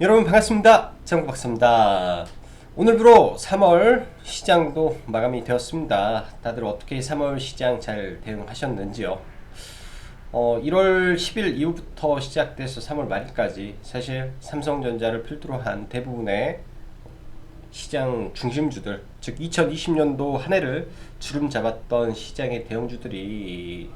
여러분 반갑습니다. 장국박사입니다. 오늘부로 3월 시장도 마감이 되었습니다. 다들 어떻게 3월 시장 잘 대응하셨는지요? 1월 10일 이후부터 시작돼서 3월 말일까지 사실 삼성전자를 필두로 한 대부분의 시장 중심주들, 즉 2020년도 한 해를 주름 잡았던 시장의 대형주들이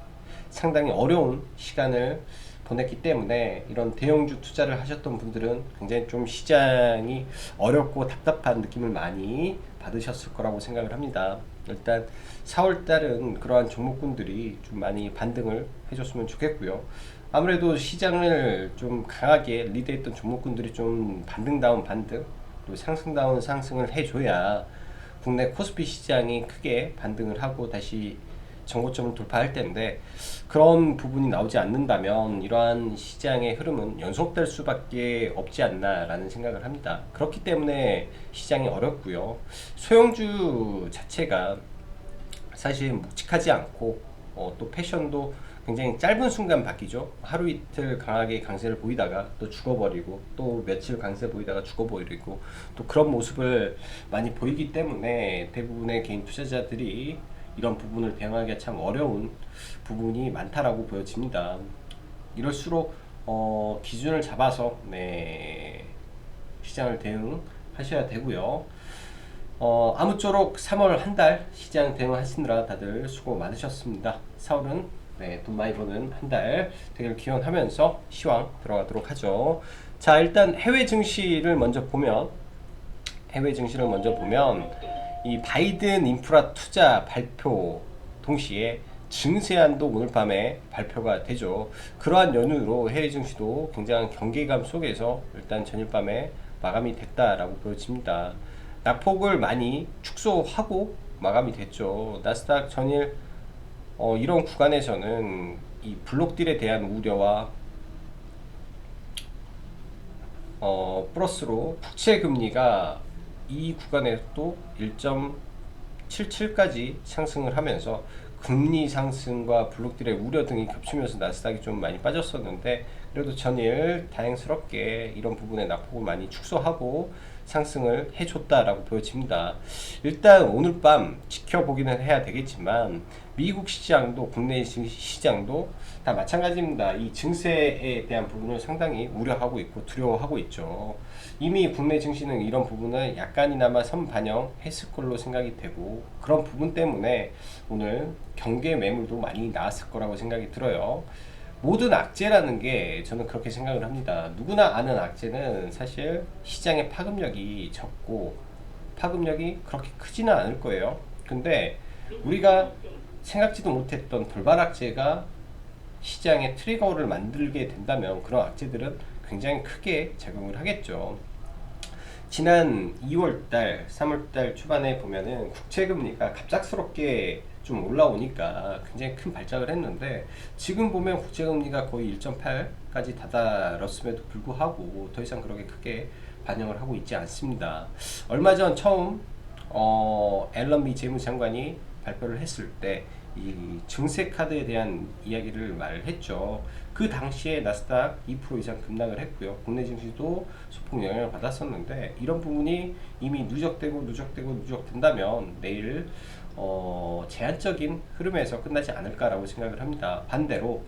상당히 어려운 시간을 보냈기 때문에 이런 대형주 투자를 하셨던 분들은 굉장히 좀 시장이 어렵고 답답한 느낌을 많이 받으셨을 거라고 생각을 합니다. 일단 4월달은 그러한 종목군들이 좀 많이 반등을 해줬으면 좋겠고요. 아무래도 시장을 좀 강하게 리드했던 종목군들이 좀 반등다운 반등, 또 상승다운 상승을 해줘야 국내 코스피 시장이 크게 반등을 하고 다시 정고점을 돌파할 텐데, 그런 부분이 나오지 않는다면 이러한 시장의 흐름은 연속될 수밖에 없지 않나라는 생각을 합니다. 그렇기 때문에 시장이 어렵고요. 소형주 자체가 사실 묵직하지 않고 또 패션도 굉장히 짧은 순간 바뀌죠. 하루 이틀 강하게 강세를 보이다가 또 죽어버리고, 또 며칠 강세 보이다가 죽어버리고, 또 그런 모습을 많이 보이기 때문에 대부분의 개인 투자자들이 이런 부분을 대응하기가 참 어려운 부분이 많다라고 보여집니다. 이럴수록 기준을 잡아서 시장을 대응하셔야 되고요. 아무쪼록 3월 한 달 시장 대응하시느라 다들 수고 많으셨습니다. 4월은 돈 많이 버는 한 달 되길 기원하면서 시황 들어가도록 하죠. 자, 일단 해외 증시를 먼저 보면 이 바이든 인프라 투자 발표 동시에 증세안도 오늘 밤에 발표가 되죠. 그러한 연유로 해외 증시도 굉장한 경계감 속에서 일단 전일 밤에 마감이 됐다라고 보여집니다. 낙폭을 많이 축소하고 마감이 됐죠. 나스닥 전일 이런 구간에서는 이 블록딜에 대한 우려와 플러스로 국채 금리가 이 구간에도 1.77까지 상승을 하면서 금리 상승과 블록딜의 우려 등이 겹치면서 나스닥이 좀 많이 빠졌었는데, 그래도 전일 다행스럽게 이런 부분의 낙폭을 많이 축소하고 상승을 해줬다라고 보여집니다. 일단 오늘 밤 지켜보기는 해야 되겠지만 미국 시장도 국내 시장도 다 마찬가지입니다. 이 증세에 대한 부분을 상당히 우려하고 있고 두려워하고 있죠. 이미 국내 증시는 이런 부분을 약간이나마 선반영했을 걸로 생각이 되고, 그런 부분 때문에 오늘 경계 매물도 많이 나왔을 거라고 생각이 들어요. 모든 악재라는 게 저는 그렇게 생각을 합니다. 누구나 아는 악재는 사실 시장의 파급력이 적고 파급력이 그렇게 크지는 않을 거예요. 근데 우리가 생각지도 못했던 돌발 악재가 시장의 트리거를 만들게 된다면 그런 악재들은 굉장히 크게 작용을 하겠죠. 지난 2월달, 3월달 초반에 보면은 국채금리가 갑작스럽게 좀 올라오니까 굉장히 큰 발작을 했는데, 지금 보면 국채금리가 거의 1.8까지 다다랐음에도 불구하고 더 이상 그렇게 크게 반영을 하고 있지 않습니다. 얼마 전 처음 앨런 미 재무장관이 발표를 했을 때 이 증세 카드에 대한 이야기를 말했죠. 그 당시에 나스닥 2% 이상 급락을 했고요. 국내 증시도 소폭 영향을 받았었는데, 이런 부분이 이미 누적된다면 내일 제한적인 흐름에서 끝나지 않을까라고 생각을 합니다. 반대로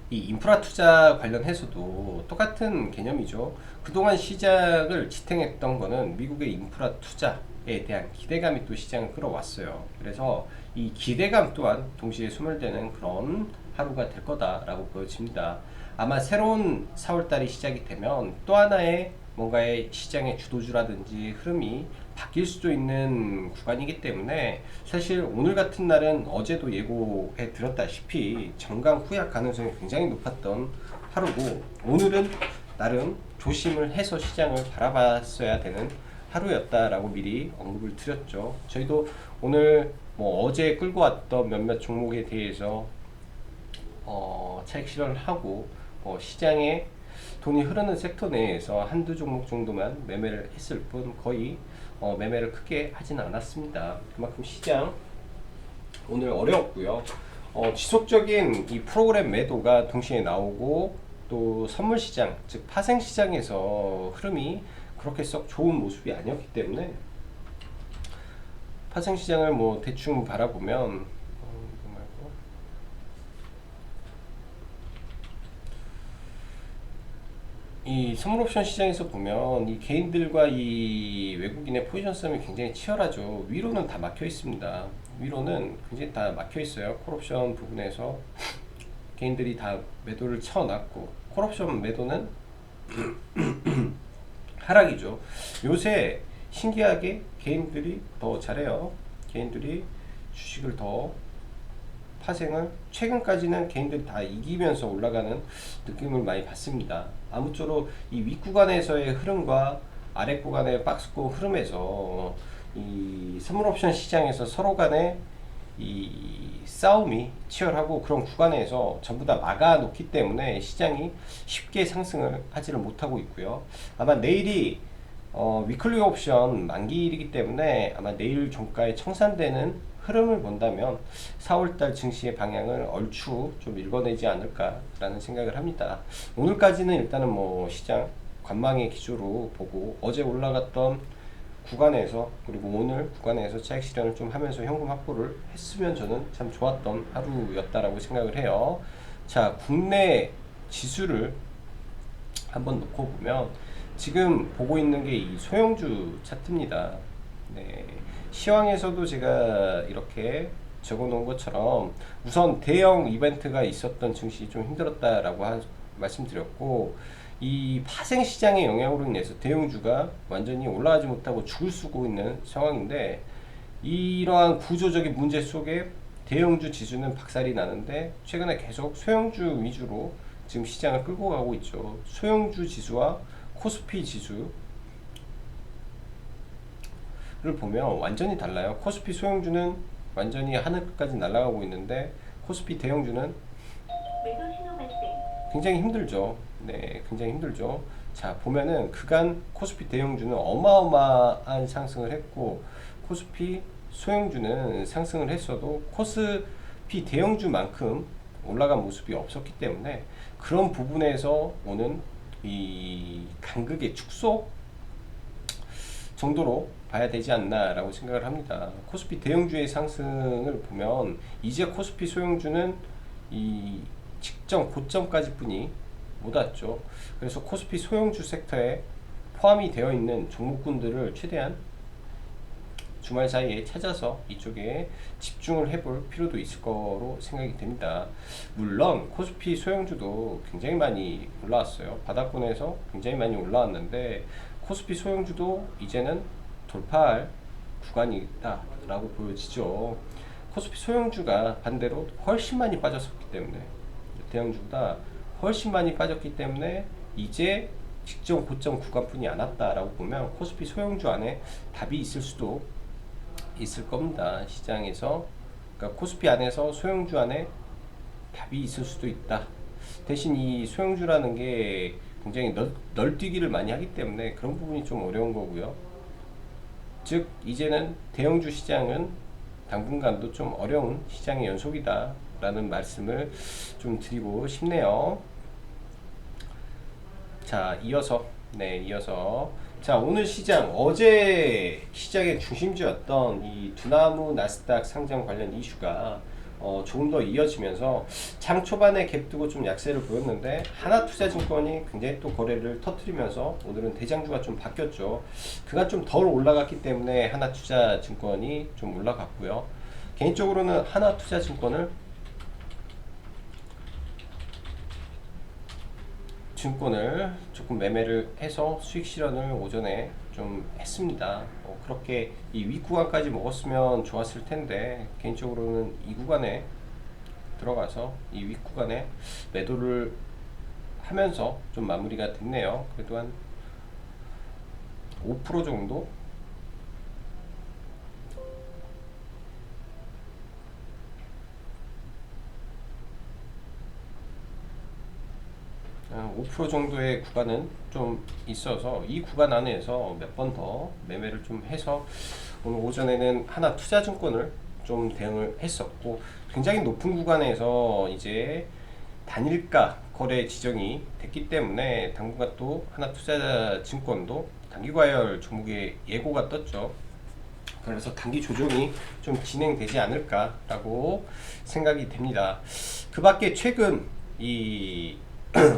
이 인프라 투자 관련해서도 똑같은 개념이죠. 그동안 시장을 지탱했던 거는 미국의 인프라 투자에 대한 기대감이 또 시장을 끌어왔어요. 그래서 이 기대감 또한 동시에 소멸되는 그런 하루가 될 거다라고 보여집니다. 아마 새로운 4월달이 시작이 되면 또 하나의 뭔가의 시장의 주도주라든지 흐름이 바뀔 수도 있는 구간이기 때문에, 사실 오늘 같은 날은 어제도 예고해 드렸다시피 정강 후약 가능성이 굉장히 높았던 하루고, 오늘은 나름 조심을 해서 시장을 바라봤어야 되는 하루였다라고 미리 언급을 드렸죠. 저희도 오늘 어제 끌고 왔던 몇몇 종목에 대해서 차익 실현을 하고 시장에 돈이 흐르는 섹터 내에서 한두 종목 정도만 매매를 했을 뿐 거의 매매를 크게 하진 않았습니다. 그만큼 시장 오늘 어려웠고요. 지속적인 이 프로그램 매도가 동시에 나오고 또 선물 시장, 즉 파생 시장에서 흐름이 그렇게 썩 좋은 모습이 아니었기 때문에 파생 시장을 뭐 대충 바라보면 이거 말고 이 선물 옵션 시장에서 보면 이 개인들과 이 외국인의 포지션 싸움이 굉장히 치열하죠. 위로는 다 막혀 있습니다. 위로는 굉장히 다 막혀 있어요. 콜옵션 부분에서 개인들이 다 매도를 쳐놨고, 콜옵션 매도는 하락이죠. 요새 신기하게 개인들이 더 잘해요. 개인들이 주식을 더 파생을 최근까지는 개인들이 다 이기면서 올라가는 느낌을 많이 받습니다. 아무쪼록 이 윗구간에서의 흐름과 아래 구간의 박스권 흐름에서 이 선물 옵션 시장에서 서로 간의 이 싸움이 치열하고, 그런 구간에서 전부 다 막아 놓기 때문에 시장이 쉽게 상승을 하지를 못하고 있고요. 아마 내일이 위클리 옵션 만기일이기 때문에 아마 내일 종가에 청산되는 흐름을 본다면 4월달 증시의 방향을 얼추 좀 읽어내지 않을까라는 생각을 합니다. 오늘까지는 일단은 뭐 시장 관망의 기조로 보고, 어제 올라갔던 구간에서 그리고 오늘 구간에서 차익 실현을 좀 하면서 현금 확보를 했으면 저는 참 좋았던 하루였다라고 생각을 해요. 자, 국내 지수를 한번 놓고 보면 지금 보고 있는 게 이 소형주 차트입니다. 네. 시황에서도 제가 이렇게 적어 놓은 것처럼 우선 대형 이벤트가 있었던 증시 좀 힘들었다라고 말씀드렸고, 이 파생 시장의 영향으로 인해서 대형주가 완전히 올라가지 못하고 죽을 쓰고 있는 상황인데, 이러한 구조적인 문제 속에 대형주 지수는 박살이 나는데 최근에 계속 소형주 위주로 지금 시장을 끌고 가고 있죠. 소형주 지수와 코스피 지수를 보면 완전히 달라요. 코스피 소형주는 완전히 하늘까지 날아가고 있는데 코스피 대형주는 굉장히 힘들죠. 네, 굉장히 힘들죠. 자, 보면은 그간 코스피 대형주는 어마어마한 상승을 했고, 코스피 소형주는 상승을 했어도 코스피 대형주만큼 올라간 모습이 없었기 때문에 그런 부분에서 오는 이 간극의 축소 정도로 봐야 되지 않나라고 생각을 합니다. 코스피 대형주의 상승을 보면 이제 코스피 소형주는 이 직전 고점까지 뿐이 못 왔죠. 그래서 코스피 소형주 섹터에 포함이 되어 있는 종목군들을 최대한 주말 사이에 찾아서 이쪽에 집중을 해볼 필요도 있을 거로 생각이 됩니다. 물론 코스피 소형주도 굉장히 많이 올라왔어요. 바닥권에서 굉장히 많이 올라왔는데 코스피 소형주도 이제는 돌파할 구간이다 라고 보여지죠. 코스피 소형주가 반대로 훨씬 많이 빠졌었기 때문에, 대형주보다 훨씬 많이 빠졌기 때문에 이제 직전 고점 구간뿐이 안 왔다라고 보면 코스피 소형주 안에 답이 있을 수도 있을 겁니다. 시장에서, 그러니까 코스피 안에서 소형주 안에 답이 있을 수도 있다. 대신 이 소형주라는 게 굉장히 널뛰기를 많이 하기 때문에 그런 부분이 좀 어려운 거고요. 즉 이제는 대형주 시장은 당분간도 좀 어려운 시장의 연속이다 라는 말씀을 좀 드리고 싶네요. 자, 이어서 자, 오늘 시장, 어제 시장의 중심주였던 이 두나무 나스닥 상장 관련 이슈가 조금 더 이어지면서 장 초반에 갭 두고 좀 약세를 보였는데 하나투자증권이 굉장히 또 거래를 터뜨리면서 오늘은 대장주가 좀 바뀌었죠. 그간 좀 덜 올라갔기 때문에 하나투자증권이 좀 올라갔고요. 개인적으로는 하나투자증권을 증권을 조금 매매를 해서 수익 실현을 오전에 좀 했습니다. 그렇게 이 윗구간까지 먹었으면 좋았을 텐데 개인적으로는 이 구간에 들어가서 이 윗구간에 매도를 하면서 좀 마무리가 됐네요. 그래도 한 5% 정도 5% 정도의 구간은 좀 있어서 이 구간 안에서 몇 번 더 매매를 좀 해서 오늘 오전에는 하나 투자증권을 좀 대응을 했었고, 굉장히 높은 구간에서 이제 단일가 거래 지정이 됐기 때문에 당분간 또 하나투자증권도 단기 과열 종목의 예고가 떴죠. 그래서 단기 조정이 좀 진행되지 않을까라고 생각이 됩니다. 그 밖에 최근 이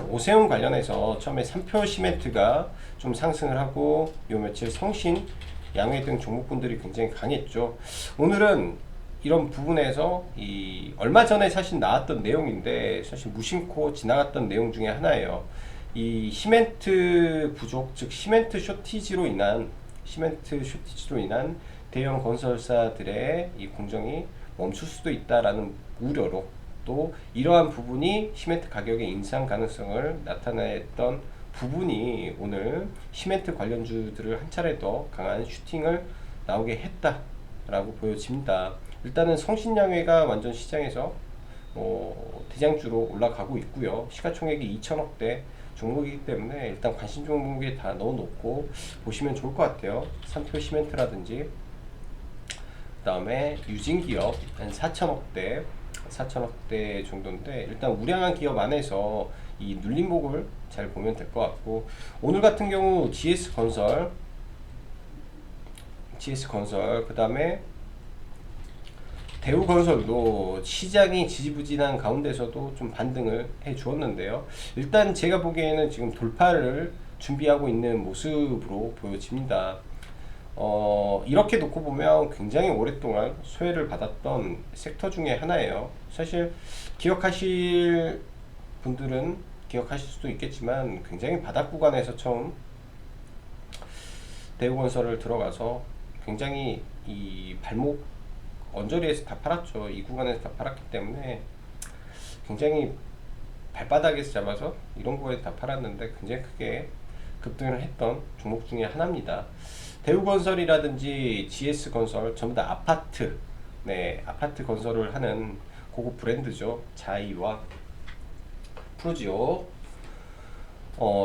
오세훈 관련해서 처음에 3표 시멘트가 좀 상승을 하고 요 며칠 성신, 양회 등 종목군들이 굉장히 강했죠. 오늘은 이런 부분에서 이 얼마 전에 사실 나왔던 내용인데 사실 무심코 지나갔던 내용 중에 하나예요. 이 시멘트 부족, 즉 시멘트 쇼티지로 인한 대형 건설사들의 이 공정이 멈출 수도 있다라는 우려로 또 이러한 부분이 시멘트 가격의 인상 가능성을 나타냈던 부분이 오늘 시멘트 관련주들을 한 차례 더 강한 슈팅을 나오게 했다라고 보여집니다. 일단은 성신양회가 완전 시장에서 대장주로 올라가고 있고요. 시가총액이 2천억대 종목이기 때문에 일단 관심 종목에 다 넣어놓고 보시면 좋을 것 같아요. 삼표 시멘트라든지 그 다음에 유진기업 한 4천억대 정도인데 일단 우량한 기업 안에서 이 눌림목을 잘 보면 될 것 같고 오늘 같은 경우 GS건설 그 다음에 대우건설도 시장이 지지부진한 가운데서도 좀 반등을 해 주었는데요. 일단 제가 보기에는 지금 돌파를 준비하고 있는 모습으로 보여집니다. 이렇게 놓고 보면 굉장히 오랫동안 소외를 받았던 섹터 중에 하나예요. 사실 기억하실 분들은 기억하실 수도 있겠지만 굉장히 바닥 구간에서 처음 대우건설을 들어가서 굉장히 이 발목 언저리에서 다 팔았죠. 이 구간에서 다 팔았기 때문에 굉장히 발바닥에서 잡아서 이런 거에 다 팔았는데 굉장히 크게 급등을 했던 종목 중에 하나입니다. 대우건설이라든지 GS건설 전부 다 아파트 건설을 하는 고급 브랜드죠. 자이와 프로지오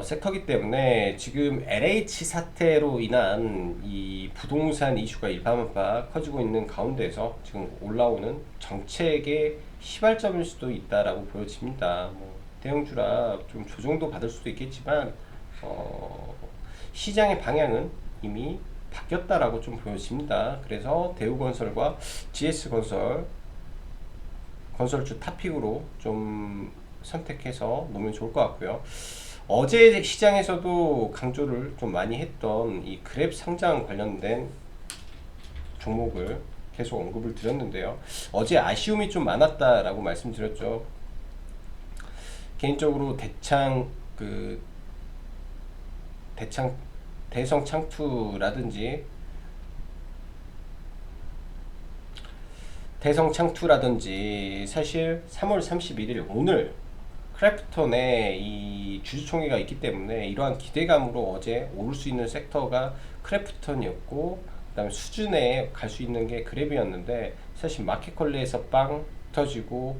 섹터기 때문에 지금 LH 사태로 인한 이 부동산 이슈가 일파만파 커지고 있는 가운데서 지금 올라오는 정책의 시발점일 수도 있다라고 보여집니다. 대형주라 좀 조정도 받을 수도 있겠지만 시장의 방향은 이미 바뀌었다라고 좀 보여집니다. 그래서 대우건설과 GS건설 건설주 탑픽으로 좀 선택해서 놓으면 좋을 것 같고요. 어제 시장에서도 강조를 좀 많이 했던 이 그랩 상장 관련된 종목을 계속 언급을 드렸는데요. 어제 아쉬움이 좀 많았다라고 말씀드렸죠. 개인적으로 대성창투라든지 사실 3월 31일 오늘 크래프톤의 이 주주총회가 있기 때문에 이러한 기대감으로 어제 오를 수 있는 섹터가 크래프톤이었고 그 다음에 수준에 갈 수 있는 게 그랩이었는데 사실 마켓컬리에서 빵 터지고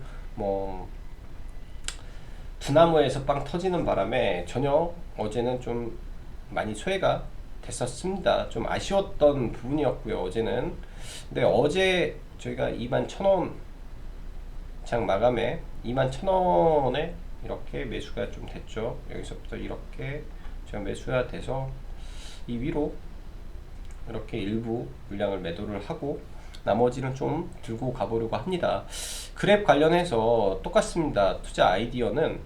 두나무에서 빵 터지는 바람에 전혀 어제는 좀 많이 소외가 됐었습니다. 좀 아쉬웠던 부분이었고요. 어제는 근데 어제 저희가 21,000원 장 마감에 21,000원에 이렇게 매수가 좀 됐죠. 여기서부터 이렇게 제가 매수가 돼서 이 위로 이렇게 일부 물량을 매도를 하고 나머지는 좀 들고 가보려고 합니다. 그랩 관련해서 똑같습니다. 투자 아이디어는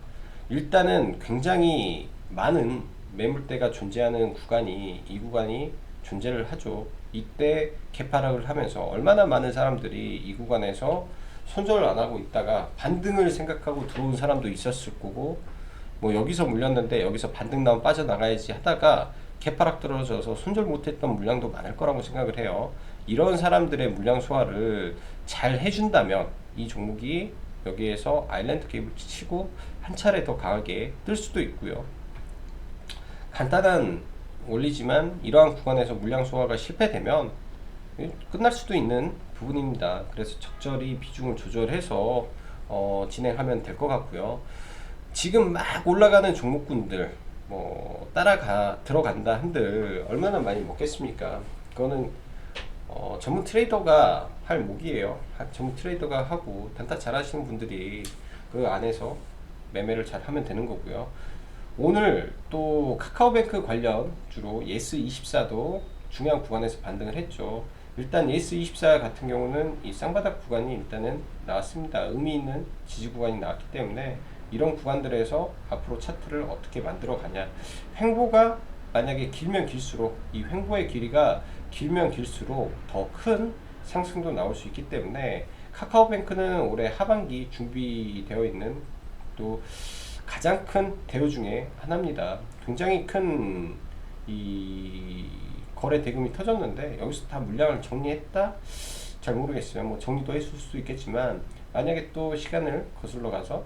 일단은 굉장히 많은 매물대가 존재하는 구간이 이 구간이 존재를 하죠. 이때 개파락을 하면서 얼마나 많은 사람들이 이 구간에서 손절을 안 하고 있다가 반등을 생각하고 들어온 사람도 있었을 거고 여기서 물렸는데 여기서 반등 나오면 빠져나가야지 하다가 개파락 떨어져서 손절 못했던 물량도 많을 거라고 생각을 해요. 이런 사람들의 물량 소화를 잘 해준다면 이 종목이 여기에서 아일랜드 갭을 치고 한 차례 더 강하게 뜰 수도 있고요. 간단한 원리지만 이러한 구간에서 물량 소화가 실패되면 끝날 수도 있는 부분입니다. 그래서 적절히 비중을 조절해서 진행하면 될 것 같고요. 지금 막 올라가는 종목군들 들어간다 한들 얼마나 많이 먹겠습니까? 그거는 전문 트레이더가 할 목이에요. 전문 트레이더가 하고 단타 잘 하시는 분들이 그 안에서 매매를 잘 하면 되는 거고요. 오늘 또 카카오뱅크 관련 주로 예스24도 중요한 구간에서 반등을 했죠. 일단 예스24 같은 경우는 이 쌍바닥 구간이 일단은 나왔습니다. 의미 있는 지지 구간이 나왔기 때문에 이런 구간들에서 앞으로 차트를 어떻게 만들어 가냐. 횡보가 만약에 길면 길수록, 이 횡보의 길이가 길면 길수록 더 큰 상승도 나올 수 있기 때문에 카카오뱅크는 올해 하반기 준비되어 있는 또 가장 큰 대우 중에 하나입니다. 굉장히 큰 이 거래 대금이 터졌는데 여기서 다 물량을 정리했다? 잘 모르겠어요. 뭐 정리도 했을 수도 있겠지만 만약에 또 시간을 거슬러 가서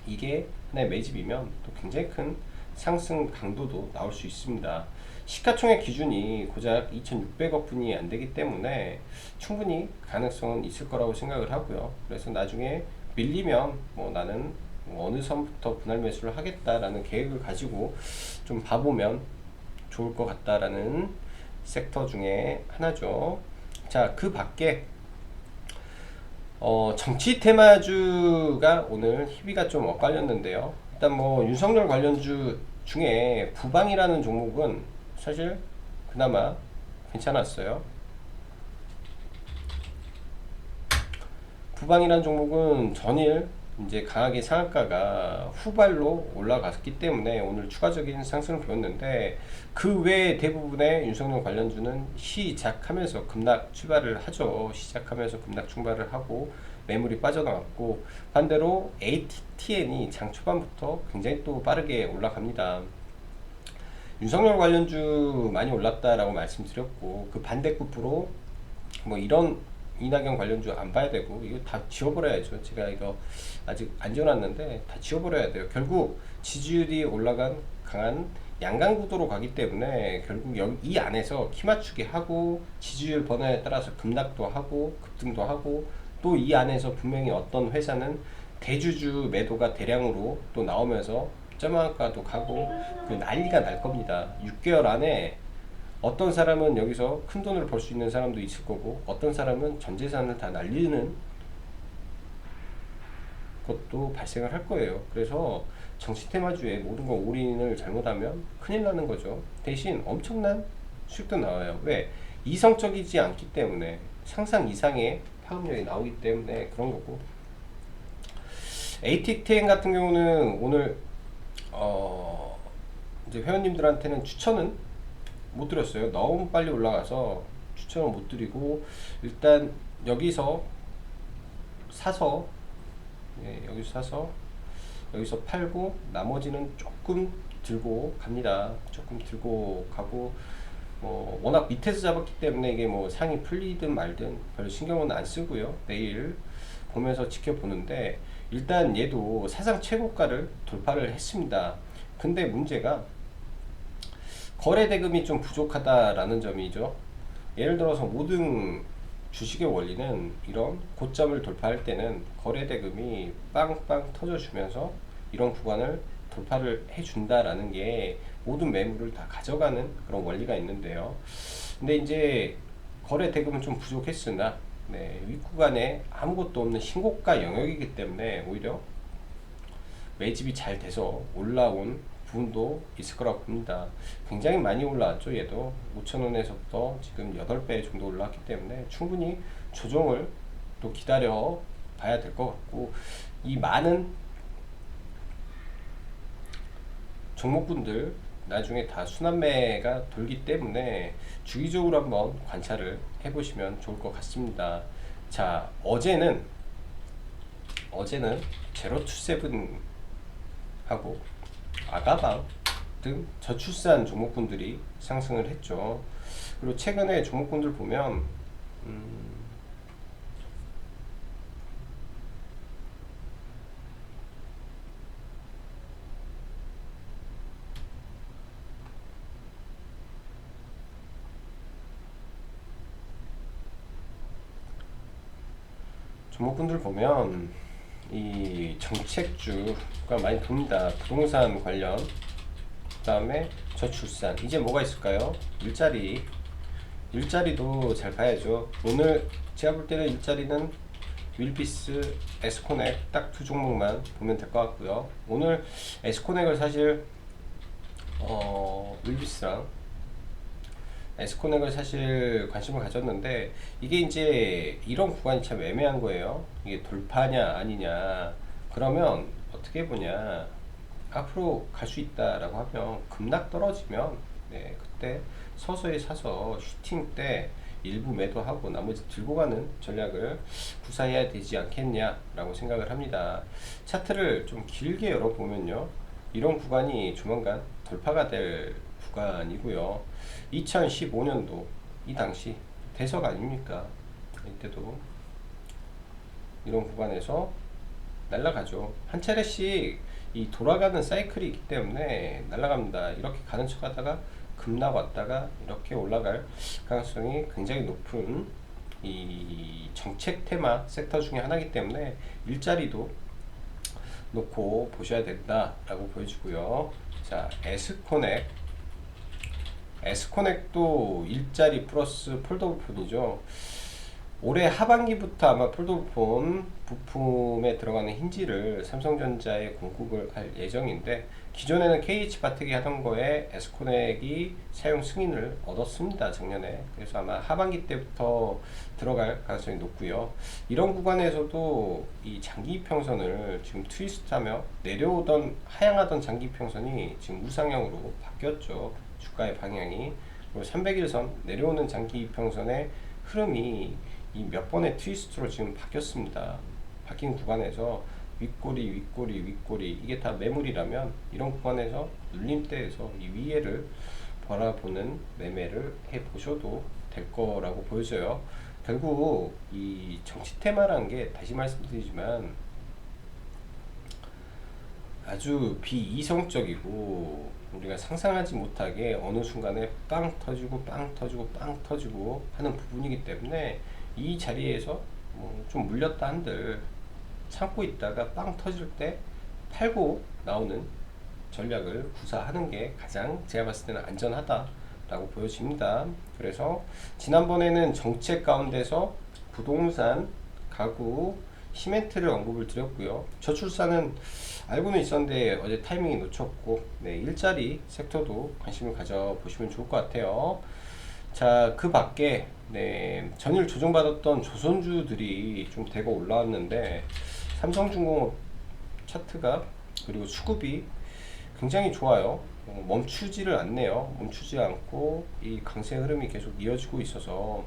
이게 하나의 매집이면 또 굉장히 큰 상승 강도도 나올 수 있습니다. 시가총액 기준이 고작 2,600억 분이 안 되기 때문에 충분히 가능성은 있을 거라고 생각을 하고요. 그래서 나중에 밀리면 뭐 나는 어느 선부터 분할 매수를 하겠다라는 계획을 가지고 좀 봐보면 좋을 것 같다라는 섹터 중에 하나죠. 자, 그 밖에 정치 테마주가 오늘 희비가 좀 엇갈렸는데요. 일단 뭐 윤석열 관련주 중에 부방이라는 종목은 사실 그나마 괜찮았어요. 부방이라는 종목은 전일 이제 강하게 상한가가 후발로 올라갔기 때문에 오늘 추가적인 상승을 보였는데 그 외에 대부분의 윤석열 관련주는 시작하면서 급락 출발을 하죠. 시작하면서 급락 출발을 하고 매물이 빠져나갔고 반대로 ATTN이 장 초반부터 굉장히 또 빠르게 올라갑니다. 윤석열 관련주 많이 올랐다라고 말씀드렸고 그 반대급부로 뭐 이런 이낙연 관련주 안 봐야 되고 이거 다 지워버려야죠. 제가 이거 아직 안 지워놨는데 다 지워버려야 돼요. 결국 지지율이 올라간 강한 양강 구도로 가기 때문에 결국 여기 이 안에서 키 맞추기 하고 지지율 변화에 따라서 급락도 하고 급등도 하고 또 이 안에서 분명히 어떤 회사는 대주주 매도가 대량으로 또 나오면서 점화가도 가고 그 난리가 날 겁니다. 6개월 안에 어떤 사람은 여기서 큰 돈을 벌 수 있는 사람도 있을 거고 어떤 사람은 전 재산을 다 날리는 것도 발생을 할 거예요. 그래서 정치 테마주에 모든 거 올인을 잘못하면 큰일 나는 거죠. 대신 엄청난 수익도 나와요. 왜? 이성적이지 않기 때문에 상상 이상의 파급력이 나오기 때문에 그런 거고. ATTN 같은 경우는 오늘 이제 회원님들한테는 추천은 못 드렸어요. 너무 빨리 올라가서 추천을 못 드리고 일단 여기서 사서 여기서 사서 여기서 팔고 나머지는 조금 들고 갑니다. 조금 들고 가고 뭐 워낙 밑에서 잡았기 때문에 이게 뭐 상이 풀리든 말든 별 신경은 안 쓰고요. 내일 보면서 지켜보는데 일단 얘도 사상 최고가를 돌파를 했습니다. 근데 문제가 거래 대금이 좀 부족하다라는 점이죠. 예를 들어서 모든 주식의 원리는 이런 고점을 돌파할 때는 거래 대금이 빵빵 터져주면서 이런 구간을 돌파를 해준다라는 게 모든 매물을 다 가져가는 그런 원리가 있는데요. 근데 이제 거래 대금은 좀 부족했으나 윗구간에 아무것도 없는 신고가 영역이기 때문에 오히려 매집이 잘 돼서 올라온 부분도 있을 거라고 봅니다. 굉장히 많이 올라왔죠. 얘도 5,000원에서부터 지금 8배 정도 올라왔기 때문에 충분히 조정을 또 기다려 봐야 될 것 같고 이 많은 종목군들 나중에 다 순환매가 돌기 때문에 주기적으로 한번 관찰을 해보시면 좋을 것 같습니다. 자, 어제는 제로투세븐 하고 아가방 등 저출산 종목군들이 상승을 했죠. 그리고 최근에 종목군들 보면 종목군들 보면 이 정책주가 많이 돕니다. 부동산 관련, 그 다음에 저출산. 이제 뭐가 있을까요? 일자리도 잘 봐야죠. 오늘 제가 볼 때는 일자리는 윌비스, 에스코넥 딱 두 종목만 보면 될 것 같고요. 오늘 에스코넥을 사실 윌비스랑 에스코넥을 사실 관심을 가졌는데, 이게 이제 이런 구간이 참 애매한 거예요. 이게 돌파냐 아니냐. 그러면 어떻게 보냐, 앞으로 갈 수 있다라고 하면 급락 떨어지면 그때 서서히 사서 슈팅 때 일부 매도하고 나머지 들고 가는 전략을 구사해야 되지 않겠냐라고 생각을 합니다. 차트를 좀 길게 열어보면요, 이런 구간이 조만간 돌파가 될 구간이고요. 2015년도 이 당시 대석 아닙니까? 이때도 이런 구간에서 날아가죠. 한 차례씩 이 돌아가는 사이클이 있기 때문에 날아갑니다. 이렇게 가는 척 하다가 급락 왔다가 이렇게 올라갈 가능성이 굉장히 높은 이 정책 테마 섹터 중에 하나이기 때문에 일자리도 놓고 보셔야 된다라고 보여주고요. 자, 에스코넥도 일자리 플러스 폴더블폰이죠. 올해 하반기부터 아마 폴더폰 부품에 들어가는 힌지를 삼성전자에 공급을 할 예정인데, 기존에는 KH바텍이 하던 거에 에스코넥이 사용 승인을 얻었습니다, 작년에. 그래서 아마 하반기 때부터 들어갈 가능성이 높고요. 이런 구간에서도 이 장기평선을 지금 트위스트하며 내려오던 하향하던 장기평선이 지금 우상향으로 바뀌었죠, 주가의 방향이. 그리고 300일선 내려오는 장기평선의 흐름이 이 몇 번의 트위스트로 지금 바뀌었습니다. 바뀐 구간에서 윗꼬리 이게 다 매물이라면, 이런 구간에서 눌림대에서 이 위에를 바라보는 매매를 해 보셔도 될 거라고 보여져요. 결국 이 정치 테마라는 게, 다시 말씀드리지만, 아주 비이성적이고 우리가 상상하지 못하게 어느 순간에 빵 터지고 하는 부분이기 때문에, 이 자리에서 좀 물렸다 한들 참고 있다가 빵 터질 때 팔고 나오는 전략을 구사하는 게 가장 제가 봤을 때는 안전하다라고 보여집니다. 그래서 지난번에는 정책 가운데서 부동산, 가구, 시멘트를 언급을 드렸고요. 저출산은 알고는 있었는데 어제 타이밍이 놓쳤고, 일자리 섹터도 관심을 가져보시면 좋을 것 같아요. 자, 그 밖에 전일 조정받았던 조선주들이 좀 대거 올라왔는데, 삼성중공업 차트가, 그리고 수급이 굉장히 좋아요. 멈추지를 않네요. 멈추지 않고 이 강세 흐름이 계속 이어지고 있어서,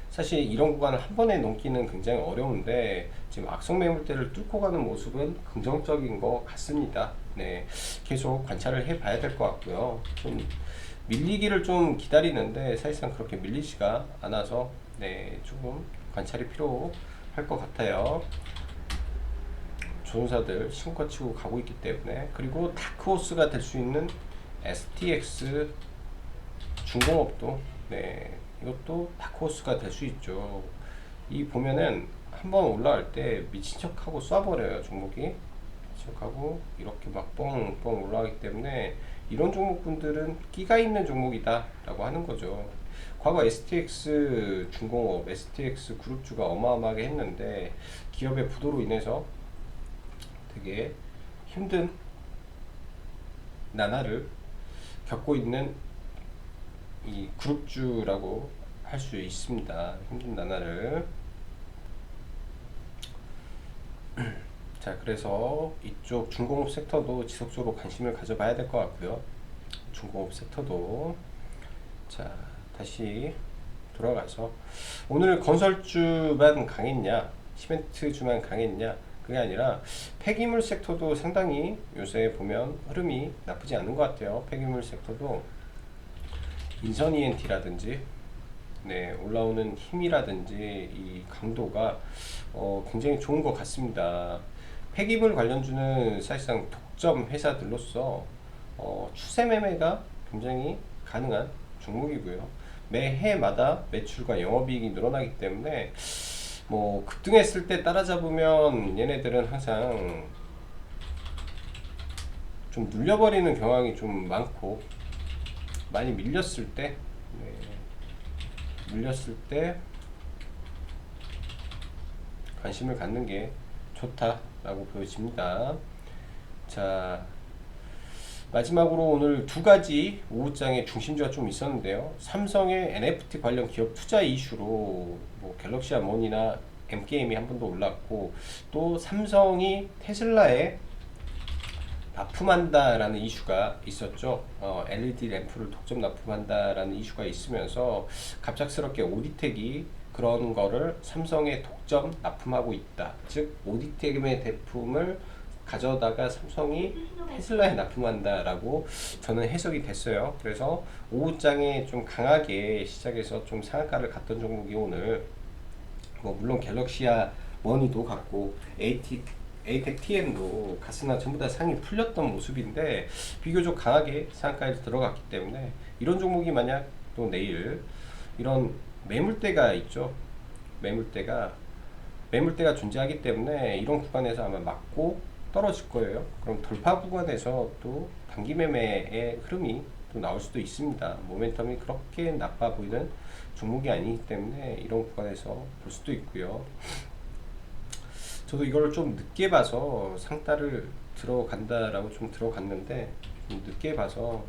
사실 이런 구간을 한 번에 넘기는 굉장히 어려운데, 지금 악성 매물대를 뚫고 가는 모습은 긍정적인 것 같습니다. 계속 관찰을 해 봐야 될 것 같고요. 좀 밀리기를 좀 기다리는데 사실상 그렇게 밀리지가 않아서 조금 관찰이 필요할 것 같아요. 조선사들 신고 치고 가고 있기 때문에. 그리고 다크호스가 될 수 있는 STX 중공업도 이것도 다크호스가 될 수 있죠. 이 보면은 한번 올라갈 때 미친 척하고 쏴버려요, 종목이. 하고 이렇게 막 뻥뻥 올라가기 때문에, 이런 종목분들은 끼가 있는 종목이다 라고 하는 거죠. 과거 STX 중공업, STX 그룹주가 어마어마하게 했는데, 기업의 부도로 인해서 되게 힘든 나날을 겪고 있는 이 그룹주라고 할 수 있습니다. 힘든 나날을. 자, 그래서 이쪽 중공업 섹터도 지속적으로 관심을 가져봐야 될 것 같고요. 중공업 섹터도. 자, 다시 돌아가서, 오늘 건설주만 강했냐, 시멘트주만 강했냐, 그게 아니라 폐기물 섹터도 상당히 요새 보면 흐름이 나쁘지 않은 것 같아요. 폐기물 섹터도 인선 ENT라든지 올라오는 힘이라든지 이 강도가 굉장히 좋은 것 같습니다. 폐기물 관련주는 사실상 독점 회사들로서 추세 매매가 굉장히 가능한 종목이고요. 매해마다 매출과 영업이익이 늘어나기 때문에 급등했을 때 따라잡으면 얘네들은 항상 좀 눌려버리는 경향이 좀 많고, 많이 밀렸을 때 관심을 갖는 게 좋다라고 보여집니다. 자, 마지막으로 오늘 두 가지 오후장에 중심주가 좀 있었는데요. 삼성의 NFT 관련 기업 투자 이슈로 뭐 갤럭시 아몬이나 M게임이 한 번 더 올랐고, 또 삼성이 테슬라에 납품한다라는 이슈가 있었죠. LED 램프를 독점 납품한다라는 이슈가 있으면서 갑작스럽게 오디텍이 그런 거를 삼성에 독점 납품하고 있다. 즉 오디텍의 제품을 가져다가 삼성이 테슬라에 납품한다라고 저는 해석이 됐어요. 그래서 오후장에 좀 강하게 시작해서 좀 상한가를 갔던 종목이 오늘 뭐 물론 갤럭시아 머니도 갔고 에이텍 TM도 갔으나 전부 다 상이 풀렸던 모습인데 비교적 강하게 상한가에 들어갔기 때문에 이런 종목이 만약 또 내일 이런 매물대가 있죠. 매물대가 존재하기 때문에 이런 구간에서 아마 맞고 떨어질 거예요. 그럼 돌파 구간에서 또 단기 매매의 흐름이 또 나올 수도 있습니다. 모멘텀이 그렇게 나빠 보이는 종목이 아니기 때문에 이런 구간에서 볼 수도 있고요. 저도 이걸 좀 늦게 봐서 상따를 들어간다라고 좀 들어갔는데 좀 늦게 봐서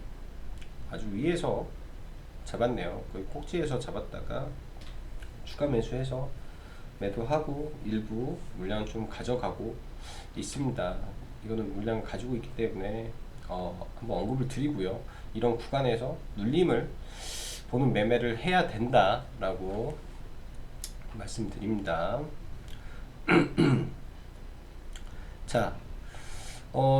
아주 위에서 잡았네요. 거의 꼭지에서 잡았다가 추가 매수해서 매도하고 일부 물량 좀 가져가고 있습니다. 이거는 물량 가지고 있기 때문에 한번 언급을 드리고요. 이런 구간에서 눌림을 보는 매매를 해야 된다라고 말씀드립니다. 자,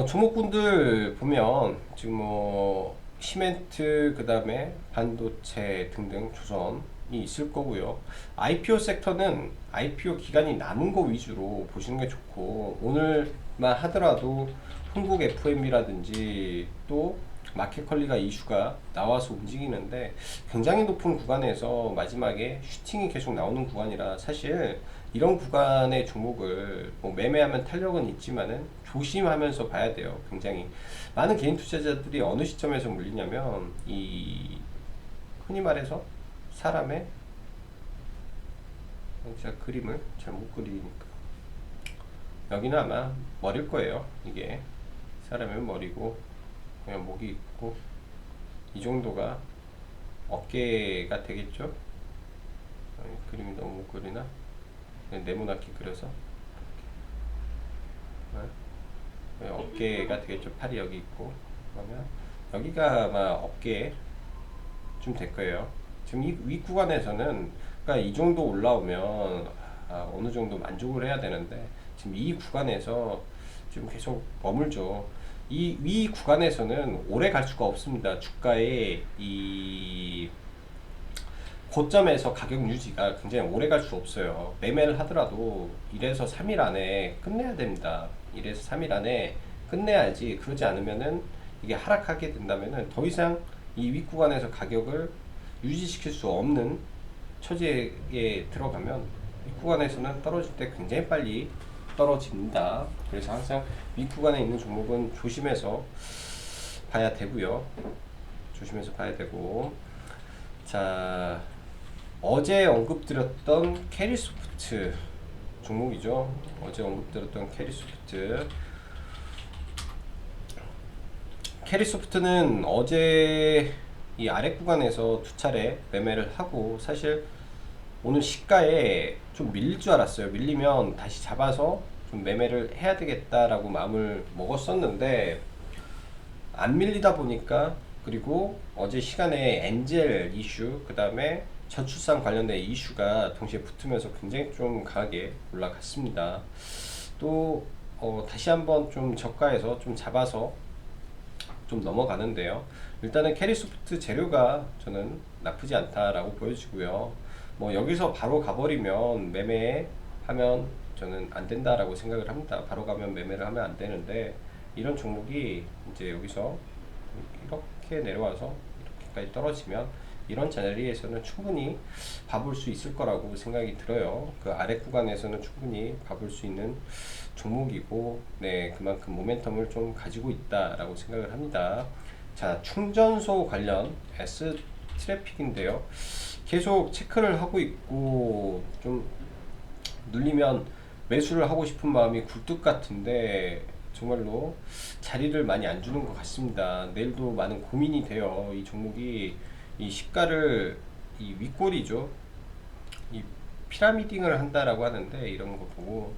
종목군들 보면 지금 뭐 시멘트, 그 다음에 반도체 등등 조선이 있을 거고요. IPO 섹터는 IPO 기간이 남은 거 위주로 보시는 게 좋고, 오늘만 하더라도 흥국 FM이라든지 또 마켓컬리가 이슈가 나와서 움직이는데 굉장히 높은 구간에서 마지막에 슈팅이 계속 나오는 구간이라 사실 이런 구간의 종목을 뭐 매매하면 탄력은 있지만은 조심하면서 봐야 돼요. 굉장히 많은 개인 투자자들이 어느 시점에서 물리냐면 이 흔히 말해서 사람의 제가 그림을 잘 못 그리니까 여기는 아마 머리일 거예요. 이게 사람의 머리고 그냥 목이 있고 이 정도가 어깨가 되겠죠. 그림이 너무 못 그리나? 네모나게 그려서 어깨가 되겠죠. 팔이 여기 있고 그러면 여기가 아마 어깨 좀 될 거예요. 지금 이 위 구간에서는 그러니까 이 정도 올라오면 어느 정도 만족을 해야 되는데 지금 이 구간에서 지금 계속 머물죠. 이 위 구간에서는 오래 갈 수가 없습니다. 주가의 이 고점에서 가격 유지가 굉장히 오래 갈 수 없어요. 매매를 하더라도 1에서 3일 안에 끝내야 됩니다. 1에서 3일 안에 끝내야지. 그러지 않으면은 이게 하락하게 된다면은 더 이상 이 윗구간에서 가격을 유지시킬 수 없는 처지에 들어가면 윗구간에서는 떨어질 때 굉장히 빨리 떨어집니다. 그래서 항상 윗구간에 있는 종목은 조심해서 봐야 되고요. 조심해서 봐야 되고, 자, 어제 언급드렸던 캐리소프트 종목이죠. 어제 언급드렸던 캐리소프트는 어제 이 아래 구간에서 두 차례 매매를 하고 사실 오늘 시가에 좀 밀릴 줄 알았어요. 밀리면 다시 잡아서 좀 매매를 해야 되겠다라고 마음을 먹었었는데 안 밀리다 보니까, 그리고 어제 시간에 엔젤 이슈, 그 다음에 저출산 관련된 이슈가 동시에 붙으면서 굉장히 좀 강하게 올라갔습니다. 또 다시 한번 좀 저가에서 좀 잡아서 좀 넘어가는데요. 일단은 캐리소프트 재료가 저는 나쁘지 않다라고 보여지고요. 뭐 여기서 바로 가버리면 매매하면 저는 안 된다라고 생각을 합니다. 바로 가면 매매를 하면 안 되는데 이런 종목이 이제 여기서 이렇게 내려와서 이렇게까지 떨어지면 이런 자리에서는 충분히 봐볼 수 있을 거라고 생각이 들어요. 그 아래 구간에서는 충분히 봐볼 수 있는 종목이고, 네, 그만큼 모멘텀을 좀 가지고 있다라고 생각을 합니다. 자, 충전소 관련 S 트래픽인데요. 계속 체크를 하고 있고 좀 눌리면 매수를 하고 싶은 마음이 굴뚝 같은데 정말로 자리를 많이 안 주는 것 같습니다. 내일도 많은 고민이 돼요. 이 종목이 이 시가를 이 윗골이죠. 이 피라미딩을 한다라고 하는데 이런 거 보고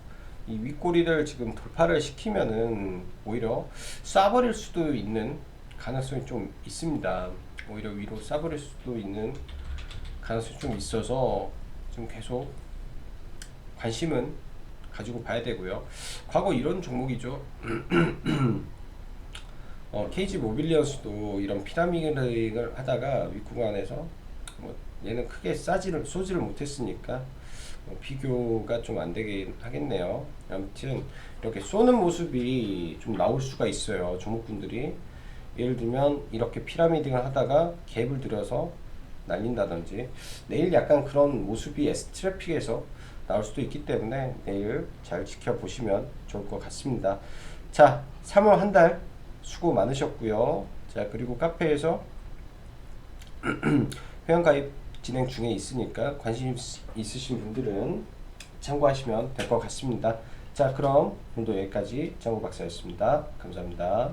이 윗꼬리를 지금 돌파를 시키면은 오히려 쏴버릴 수도 있는 가능성이 좀 있습니다. 오히려 위로 쏴버릴 수도 있는 가능성이 좀 있어서 좀 계속 관심은 가지고 봐야 되고요. 과거 이런 종목이죠. KG 모빌리언스도 이런 피라미딩을 하다가 윗구간에서 뭐 얘는 크게 쏘지를 못했으니까 비교가 좀 안 되긴 하겠네요. 아무튼 이렇게 쏘는 모습이 좀 나올 수가 있어요. 종목분들이 예를 들면 이렇게 피라미딩을 하다가 갭을 들여서 날린다든지 내일 약간 그런 모습이 S트래픽에서 나올 수도 있기 때문에 내일 잘 지켜보시면 좋을 것 같습니다. 자, 3월 한 달 수고 많으셨고요. 자, 그리고 카페에서 회원가입 진행 중에 있으니까 관심 있으신 분들은 참고하시면 될 것 같습니다. 자, 그럼 오늘도 여기까지 정우 박사였습니다. 감사합니다.